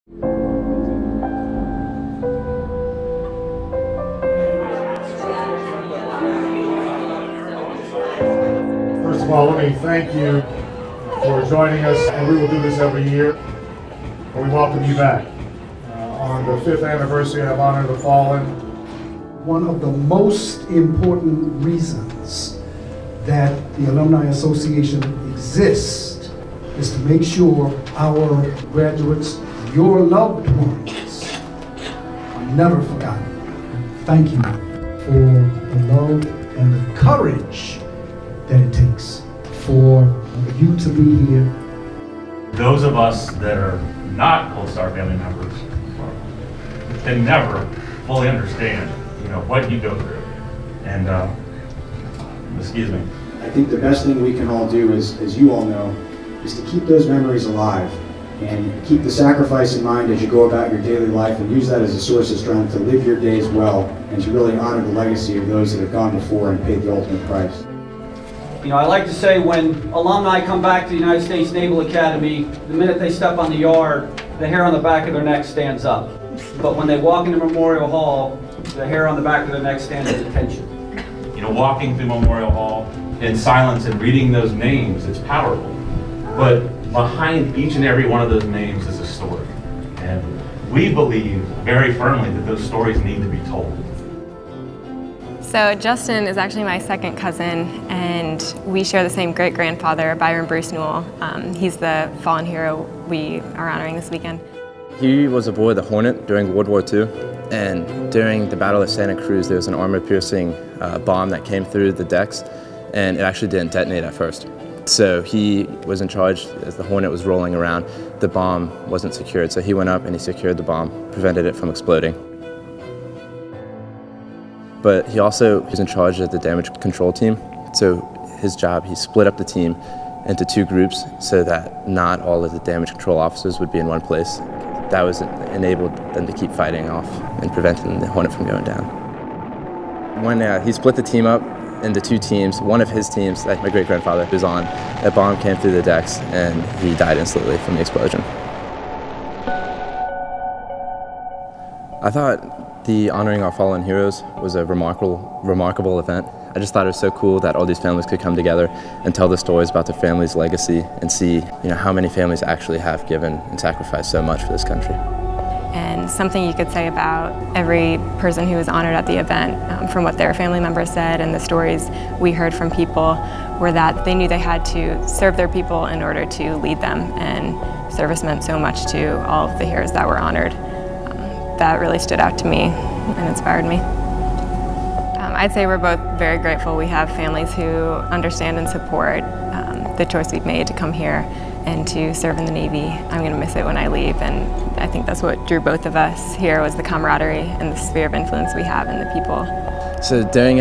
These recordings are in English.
First of all, let me thank you for joining us, and we will do this every year. We welcome you back on the 5th anniversary of Honor the Fallen. One of the most important reasons that the Alumni Association exists is to make sure our graduates, your loved ones, are never forgotten. Thank you for the love and the courage that it takes for you to be here. Those of us that are not Gold Star family members can never fully understand, what you go through. And, excuse me. I think the best thing we can all do is, as you all know, is to keep those memories alive and keep the sacrifice in mind as you go about your daily life, and use that as a source of strength to live your days well and to really honor the legacy of those that have gone before and paid the ultimate price. I like to say when alumni come back to the United States Naval Academy, the minute they step on the yard, the hair on the back of their neck stands up. But when they walk into Memorial Hall, the hair on the back of their neck stands at attention. Walking through Memorial Hall in silence and reading those names, it's powerful. But behind each and every one of those names is a story. And we believe very firmly that those stories need to be told. So Justin is actually my second cousin, and we share the same great-grandfather, Byron Bruce Newell. He's the fallen hero we are honoring this weekend. He was aboard the Hornet during World War II, and during the Battle of Santa Cruz there was an armor-piercing bomb that came through the decks, and it actually didn't detonate at first. So he was in charge as the Hornet was rolling around. The bomb wasn't secured, so he went up and he secured the bomb, prevented it from exploding. But he also was in charge of the damage control team. So his job, he split up the team into 2 groups so that not all of the damage control officers would be in one place. That was enabled them to keep fighting off and preventing the Hornet from going down. When he split the team up into 2 teams, one of his teams that my great-grandfather was on, a bomb came through the decks and he died instantly from the explosion. I thought the Honoring Our Fallen Heroes was a remarkable event. I just thought it was so cool that all these families could come together and tell the stories about their family's legacy and see how many families actually have given and sacrificed so much for this country. And something you could say about every person who was honored at the event, from what their family members said and the stories we heard from people, were that they knew they had to serve their people in order to lead them, and service meant so much to all of the heroes that were honored. That really stood out to me and inspired me. I'd say we're both very grateful we have families who understand and support the choice we've made to come here and to serve in the Navy. I'm going to miss it when I leave, and I think that's what drew both of us here, was the camaraderie and the sphere of influence we have in the people. So during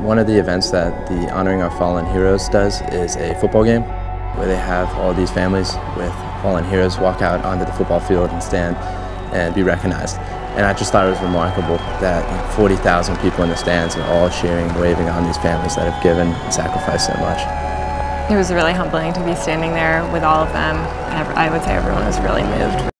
one of the events that the Honoring Our Fallen Heroes does is a football game where they have all these families with fallen heroes walk out onto the football field and stand and be recognized. And I just thought it was remarkable that 40,000 people in the stands are all cheering and waving on these families that have given and sacrificed so much. It was really humbling to be standing there with all of them. I would say everyone was really moved.